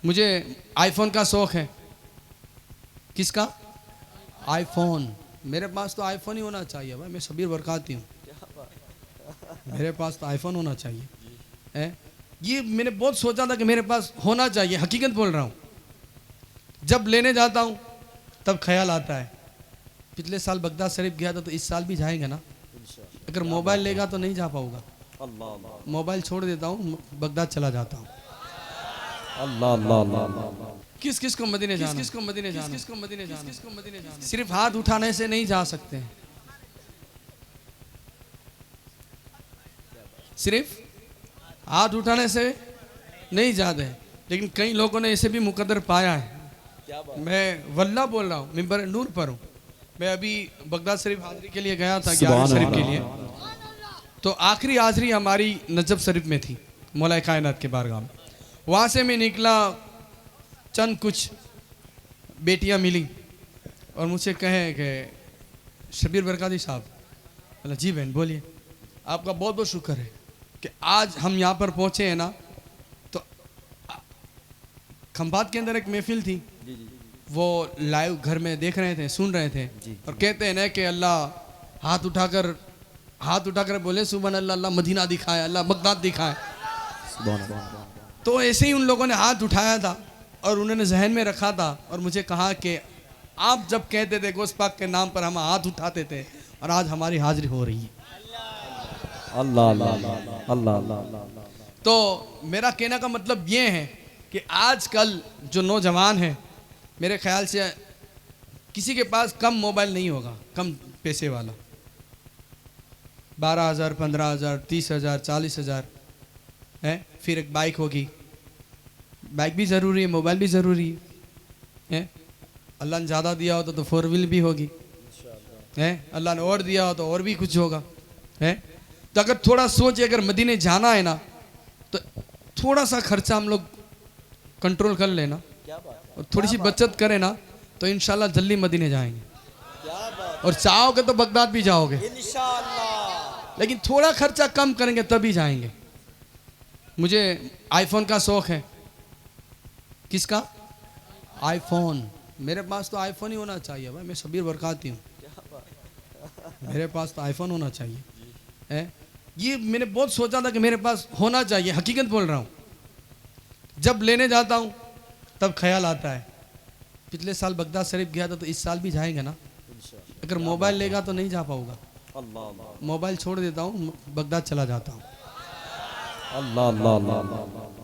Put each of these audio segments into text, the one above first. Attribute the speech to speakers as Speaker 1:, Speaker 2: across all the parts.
Speaker 1: मुझे आईफोन का शौक है। किसका? आईफोन। मेरे पास तो आईफोन ही होना चाहिए भाई। मैं शबीर बरकाती हूँ, मेरे पास तो आईफोन होना चाहिए है। ये मैंने बहुत सोचा था कि मेरे पास होना चाहिए, हकीकत बोल रहा हूँ। जब लेने जाता हूँ तब ख्याल आता है, पिछले साल बगदाद शरीफ गया था तो इस साल भी जाएंगे ना। अगर मोबाइल लेगा तो नहीं जा पाऊंगा, मोबाइल छोड़ देता हूँ, बगदाद चला जाता हूँ।
Speaker 2: अल्लाह अल्लाह अल्लाह।
Speaker 1: किस किस को मदीने जाना, किस को मदीने जाना, किस को मदीने जाना, किस को मदीने जाना। सिर्फ हाथ उठाने से नहीं जा सकते, सिर्फ हाथ उठाने से नहीं जाते हैं। लेकिन कई लोगों ने इसे भी मुकद्दर पाया है। मैं वल्लाह बोल रहा हूँ, मिंबर नूर पर हूँ। मैं अभी बगदाद शरीफ हाजिरी के लिए गया था, 11 शरीफ के लिए। तो आखिरी हाजिरी हमारी नजफ शरीफ में थी, मौला कायनात के बारगाह में। वहाँ से मैं निकला, चंद कुछ बेटियाँ मिली और मुझसे कहे कि शबीर बरकाती साहब। बोला जी बहन बोलिए। आपका बहुत बहुत शुक्र है कि आज हम यहाँ पर पहुँचे हैं ना। तो खंभात के अंदर एक महफिल थी, वो लाइव घर में देख रहे थे, सुन रहे थे। और कहते हैं ना कि अल्लाह हाथ उठाकर बोले सुबहान अल्लाह, अल्लाह मदीना दिखाए, अल्लाह बगदाद दिखाए। तो ऐसे ही उन लोगों ने हाथ उठाया था और उन्होंने जहन में रखा था और मुझे कहा कि आप जब कहते थे गोश्त पाक के नाम पर हम हाथ उठाते थे, और आज हमारी हाजिरी हो रही है।
Speaker 2: अल्लाह अल्लाह अल्लाह।
Speaker 1: तो मेरा कहने का मतलब ये है कि आजकल जो नौजवान हैं, मेरे ख्याल से किसी के पास कम मोबाइल नहीं होगा, कम पैसे वाला। 12,000, 15,000, 30,000, 40,000 है। फिर एक बाइक होगी, बाइक भी ज़रूरी है, मोबाइल भी ज़रूरी है। अल्लाह ने ज़्यादा दिया हो तो 4 व्हील भी होगी है। अल्लाह ने और दिया हो तो और भी कुछ होगा है। तो अगर थोड़ा सोचे, अगर मदीने जाना है ना तो थोड़ा सा खर्चा हम लोग कंट्रोल कर लेना और थोड़ी सी बचत करें ना, तो इंशाल्लाह जल्दी मदीने जाएंगे। और चाहोगे तो बगदाद भी जाओगे इंशाल्लाह, लेकिन थोड़ा खर्चा कम करेंगे तभी जाएंगे। मुझे आईफोन का शौक है। किसका? आईफोन। मेरे पास तो आईफोन ही होना चाहिए भाई। मैं शबीर बरकाती हूँ, मेरे पास तो आईफोन होना चाहिए है। ये मैंने बहुत सोचा था कि मेरे पास होना चाहिए, हकीकत बोल रहा हूँ। जब लेने जाता हूँ तब ख्याल आता है, पिछले साल बगदाद शरीफ गया था तो इस साल भी जाएंगे ना। अगर मोबाइल लेगा तो नहीं जा पाऊंगा, मोबाइल छोड़ देता हूँ, बगदाद चला जाता हूँ।
Speaker 2: अल्लाह अल्लाह अल्लाह।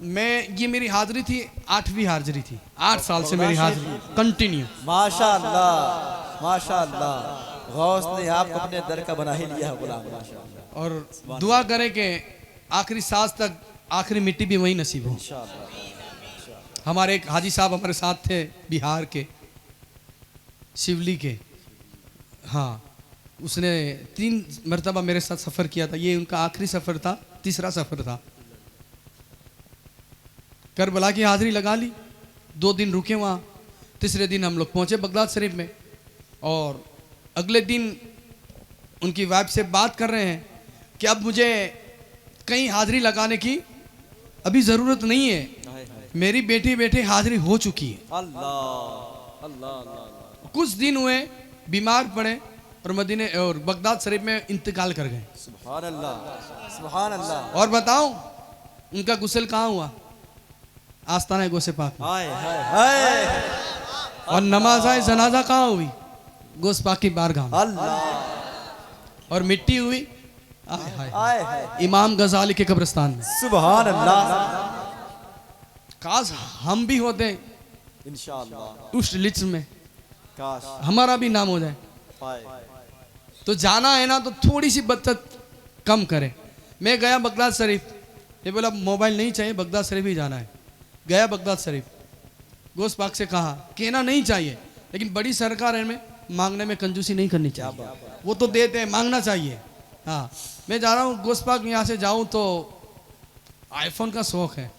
Speaker 1: मैं, ये मेरी हाजिरी थी, 8वीं हाजिरी थी। 8 साल से मेरी हाजिरी कंटिन्यू।
Speaker 3: माशाअल्लाह माशाअल्लाह। गौस ने आपको अपने दर का बना ही लिया गुलाम, माशाअल्लाह।
Speaker 1: और दुआ करें कि आखिरी सांस तक आखिरी मिट्टी भी वही नसीब हो। हमारे एक हाजी साहब हमारे साथ थे, बिहार के, शिवली के। हाँ, उसने 3 मरतबा मेरे साथ सफ़र किया था। ये उनका आखिरी सफ़र था, तीसरा सफ़र था। करबला की हाजिरी लगा ली, 2 दिन रुके वहाँ। तीसरे दिन हम लोग पहुँचे बगदाद शरीफ में, और अगले दिन उनकी वाइफ से बात कर रहे हैं कि अब मुझे कहीं हाजिरी लगाने की अभी ज़रूरत नहीं है, मेरी बेटी बेटे हाजिरी हो चुकी है।
Speaker 3: अल्लाह अल्लाह।
Speaker 1: कुछ दिन हुए, बीमार पड़े और मदीने और बगदाद शरीफ में इंतकाल कर गए।
Speaker 3: सुभान अल्लाह सुभान अल्लाह।
Speaker 1: और बताओ उनका गुस्ल कहाँ हुआ? आस्ताना गोसे पाक में।
Speaker 3: हाय हाय हाय।
Speaker 1: और नमाज़ जनाजा कहाँ हुई? गोस पाक की बारगाह में।
Speaker 3: अल्लाह।
Speaker 1: और मिट्टी हुई आय हाय
Speaker 3: हाय हाय।
Speaker 1: इमाम गजाली के कब्रिस्तान में।
Speaker 3: सुभान अल्लाह।
Speaker 1: काश हम भी होते
Speaker 3: इंशाअल्लाह
Speaker 1: उस लिस्ट में,
Speaker 3: काश
Speaker 1: हमारा भी नाम हो जाए।
Speaker 3: हाय।
Speaker 1: तो जाना है ना तो थोड़ी सी बचत कम करें। मैं गया बगदाद शरीफ, ये बोला मोबाइल नहीं चाहिए, बगदाद शरीफ ही जाना है। गया बगदाद शरीफ, गोश्त पाक से कहा कहना नहीं चाहिए, लेकिन बड़ी सरकार है में मांगने में कंजूसी नहीं करनी चाहिए। वो तो देते हैं, मांगना चाहिए। हाँ, मैं जा रहा हूँ गोश्त पाक, यहाँ से जाऊँ तो आईफोन का शौक है।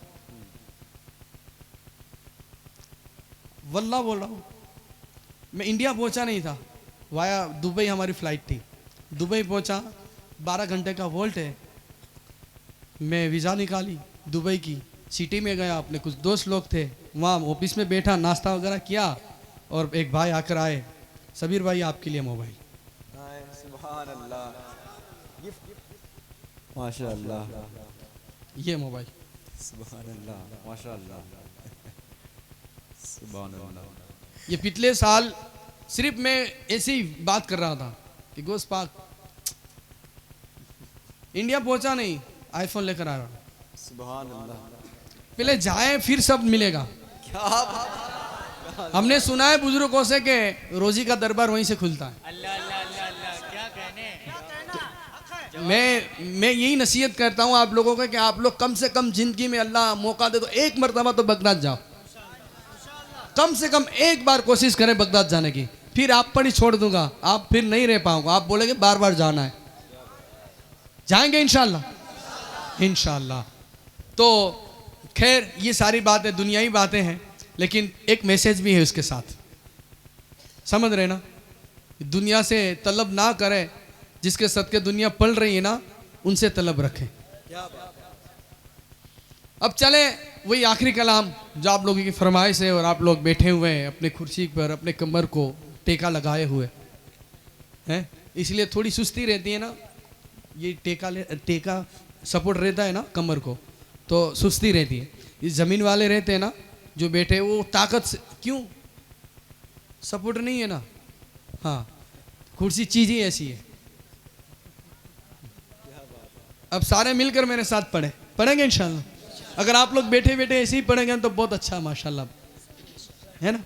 Speaker 1: वल्लाह बोल रहा हूँ। मैं इंडिया पहुँचा नहीं था, वाया दुबई हमारी फ़्लाइट थी। दुबई पहुँचा, 12 घंटे का वोल्ट है। मैं वीज़ा निकाली दुबई की, सिटी में गया, अपने कुछ दोस्त लोग थे वहाँ, ऑफिस में बैठा, नाश्ता वगैरह किया और एक भाई आकर आए, सबीर भाई आपके लिए मोबाइल।
Speaker 3: सुभान अल्लाह, माशाअल्लाह,
Speaker 1: ये मोबाइल।
Speaker 3: सुभान अल्लाह, माशाअल्लाह, सुभान अल्लाह।
Speaker 1: ये पिछले साल सिर्फ मैं ऐसी ही बात कर रहा था कि गोश्त पाक इंडिया पहुंचा नहीं, आईफोन लेकर आ रहा।
Speaker 3: सुभान अल्लाह,
Speaker 1: पहले जाए फिर सब मिलेगा।
Speaker 3: क्या बात।
Speaker 1: हमने सुना है बुजुर्गों से कि रोजी का दरबार वहीं से खुलता है।
Speaker 4: अल्लाह अल्लाह अल्लाह अल्लाह, क्या कहने।
Speaker 1: मैं यही नसीहत करता हूँ आप लोगों को कि आप लोग कम से कम जिंदगी में अल्लाह मौका दे तो एक मरतबा तो बगदाद जाओ, कम से कम एक बार कोशिश करें बगदाद जाने की। फिर आप पर ही छोड़ दूंगा, आप फिर नहीं रह पाऊंगा, आप बोलेंगे बार बार जाना है। जाएंगे इंशाल्लाह, इंशाल्लाह। तो खैर ये सारी बातें दुनियावी बातें हैं, लेकिन एक मैसेज भी है उसके साथ, समझ रहे ना। दुनिया से तलब ना करें, जिसके सदके दुनिया पल रही है ना उनसे तलब रखें। अब चले वही आखिरी कलाम जो आप लोगों की फरमाइश है, और आप लोग बैठे हुए हैं अपने कुर्सी पर, अपने कमर को टेका लगाए हुए हैं, इसलिए थोड़ी सुस्ती रहती है ना, ये टेका सपोर्ट रहता है ना कमर को, तो सुस्ती रहती है। ये ज़मीन वाले रहते हैं ना जो बैठे, वो ताकत से, क्यों सपोर्ट नहीं है ना। हाँ, कुर्सी चीज़ ही ऐसी है। अब सारे मिलकर मेरे साथ पढ़ेंगे इंशाल्लाह। अगर आप लोग बैठे बैठे ऐसे ही पढ़ेंगे तो बहुत अच्छा, माशाल्लाह, है ना।